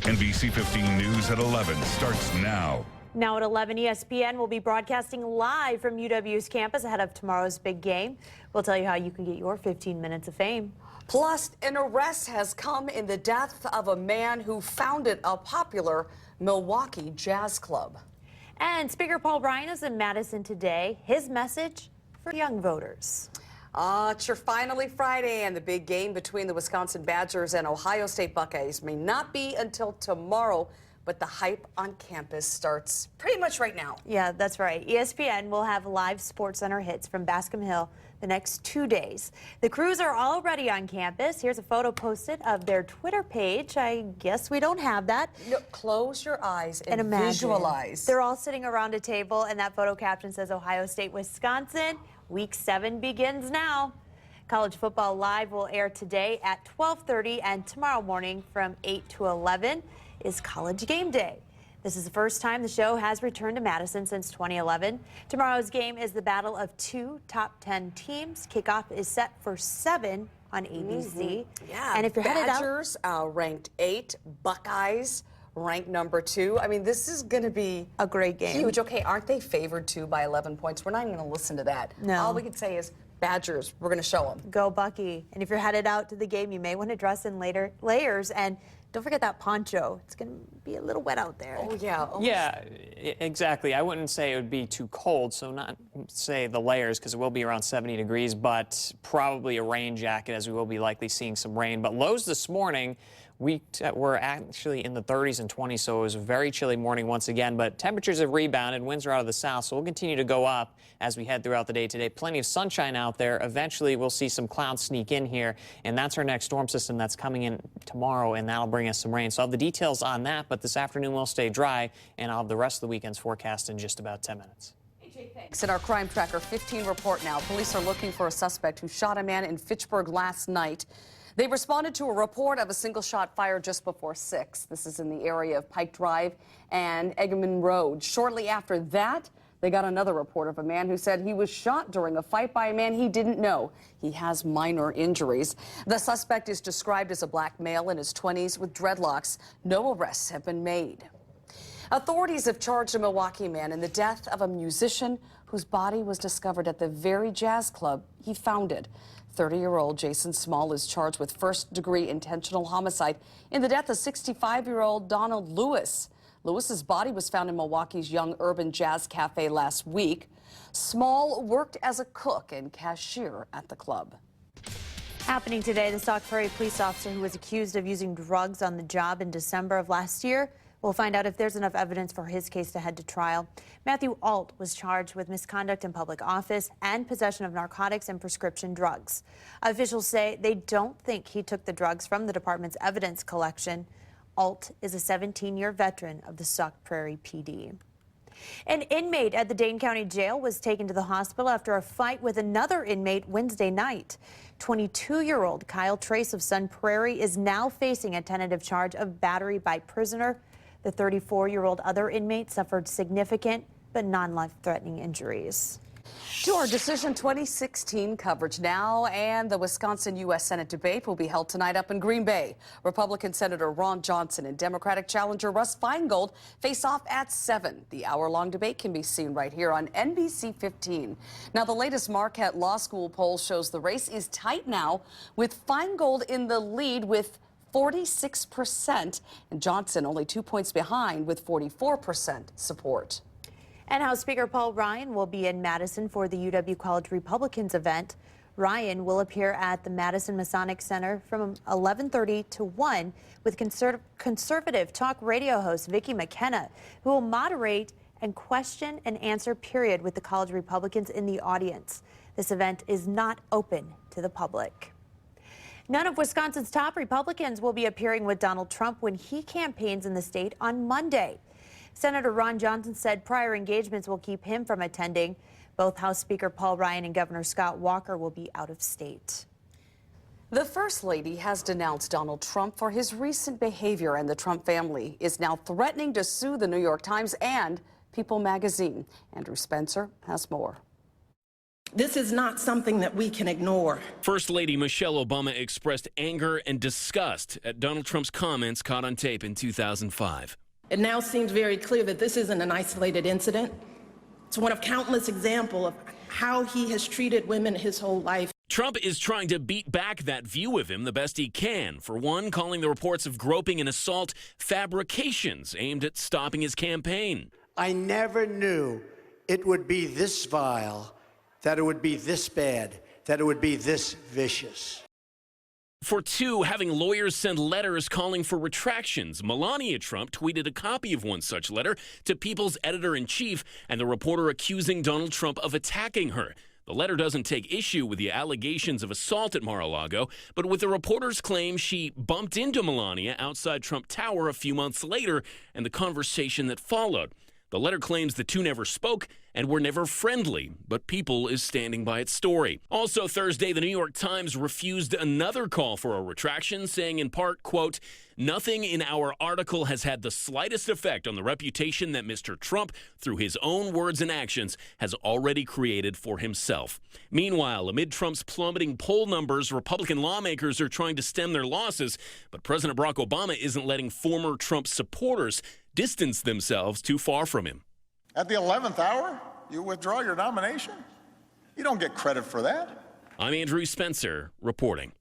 NBC 15 News at 11 starts now. Now at 11, ESPN will be broadcasting live from UW's campus ahead of tomorrow's big game. We'll tell you how you can get your 15 minutes of fame. Plus, an arrest has come in the death of a man who founded a popular Milwaukee jazz club. And Speaker Paul Ryan is in Madison today. His message for young voters. It's your finally Friday, and the big game between the Wisconsin Badgers and Ohio State Buckeyes may not be until tomorrow, but the hype on campus starts pretty much right now. Yeah, that's right. ESPN will have live SportsCenter hits from Bascom Hill the next 2 days. The crews are already on campus. Here's a photo posted of their Twitter page. I guess we don't have that. No, close your eyes and imagine. Visualize. They're all sitting around a table, and that photo caption says Ohio State, Wisconsin. Week 7 begins now. College Football Live will air today at 12:30, and tomorrow morning from 8 to 11 is College Game Day. This is the first time the show has returned to Madison since 2011. Tomorrow's game is the battle of two top 10 teams. Kickoff is set for 7 on ABC. Yeah, and if you're Badgers ranked 8, Buckeyes ranked number 2. I mean, this is going to be a great game. Huge. Okay, aren't they favored too by 11 points? We're not even going to listen to that. No. All we can say is Badgers. We're going to show them. Go Bucky. And if you're headed out to the game, you may want to dress in later layers, and don't forget that poncho. It's going to be a little wet out there. Oh, yeah. Yeah, exactly. I wouldn't say it would be too cold, so not say the layers, because it will be around 70 degrees, but probably a rain jacket, as we will be likely seeing some rain. But lows this morning, we were actually in the 30s and 20s, so it was a very chilly morning once again. But temperatures have rebounded. Winds are out of the south, so we'll continue to go up as we head throughout the day today. Plenty of sunshine out there. Eventually, we'll see some clouds sneak in here, and that's our next storm system that's coming in tomorrow, and that'll bring us some rain. So I'll have the details on that, but this afternoon will stay dry, and I'll have the rest of the weekend's forecast in just about 10 minutes. Thanks. In our Crime Tracker 15 report now, police are looking for a suspect who shot a man in Fitchburg last night. They responded to a report of a single-shot fire just before 6. This is in the area of Pike Drive and Eggeman Road. Shortly after that, they got another report of a man who said he was shot during a fight by a man he didn't know. He has minor injuries. The suspect is described as a black male in his 20s with dreadlocks. No arrests have been made. Authorities have charged a Milwaukee man in the death of a musician whose body was discovered at the very jazz club he founded. 30-year-old Jason Small is charged with first-degree intentional homicide in the death of 65-year-old Donald Lewis. Lewis's body was found in Milwaukee's Young Urban Jazz Cafe last week. Small worked as a cook and cashier at the club. Happening today, the Sauk Prairie police officer who was accused of using drugs on the job in December of last year. We'll find out if there's enough evidence for his case to head to trial. Matthew Alt was charged with misconduct in public office and possession of narcotics and prescription drugs. Officials say they don't think he took the drugs from the department's evidence collection. Alt is a 17-year veteran of the Sauk Prairie PD. An inmate at the Dane County Jail was taken to the hospital after a fight with another inmate Wednesday night. 22-year-old Kyle Trace of Sun Prairie is now facing a tentative charge of battery by prisoner. The 34-year-old other inmate suffered significant but non-life-threatening injuries. To our Decision 2016 coverage now, and the Wisconsin U.S. Senate debate will be held tonight up in Green Bay. Republican Senator Ron Johnson and Democratic challenger Russ Feingold face off at 7. The hour-long debate can be seen right here on NBC 15. Now, the latest Marquette Law School poll shows the race is tight now, with Feingold in the lead with 46%, and Johnson only 2 points behind with 44% support. And House Speaker Paul Ryan will be in Madison for the UW College Republicans event. Ryan will appear at the Madison Masonic Center from 11:30 to 1 with conservative talk radio host Vicki McKenna, who will moderate and question and answer period with the college Republicans in the audience. This event is not open to the public. None of Wisconsin's top Republicans will be appearing with Donald Trump when he campaigns in the state on Monday. Senator Ron Johnson said prior engagements will keep him from attending. Both House Speaker Paul Ryan and Governor Scott Walker will be out of state. The First Lady has denounced Donald Trump for his recent behavior, and the Trump family is now threatening to sue the New York Times and People magazine. Andrew Spencer has more. This is not something that we can ignore. First Lady Michelle Obama expressed anger and disgust at Donald Trump's comments caught on tape in 2005. It now seems very clear that this isn't an isolated incident. It's one of countless examples of how he has treated women his whole life. Trump is trying to beat back that view of him the best he can. For one, calling the reports of groping and assault fabrications aimed at stopping his campaign. I never knew it would be this vile, that it would be this bad, that it would be this vicious. For two, having lawyers send letters calling for retractions. Melania Trump tweeted a copy of one such letter to People's editor-in-chief and the reporter accusing Donald Trump of attacking her. The letter doesn't take issue with the allegations of assault at Mar-a-Lago, but with the reporter's claim she bumped into Melania outside Trump Tower a few months later and the conversation that followed. The letter claims the two never spoke and were never friendly, but People is standing by its story. Also Thursday, the New York Times refused another call for a retraction, saying in part, quote, "Nothing in our article has had the slightest effect on the reputation that Mr. Trump, through his own words and actions, has already created for himself." Meanwhile, amid Trump's plummeting poll numbers, Republican lawmakers are trying to stem their losses, but President Barack Obama isn't letting former Trump supporters distance themselves too far from him. At the 11th hour, you withdraw your nomination? You don't get credit for that. I'm Andrew Spencer, reporting.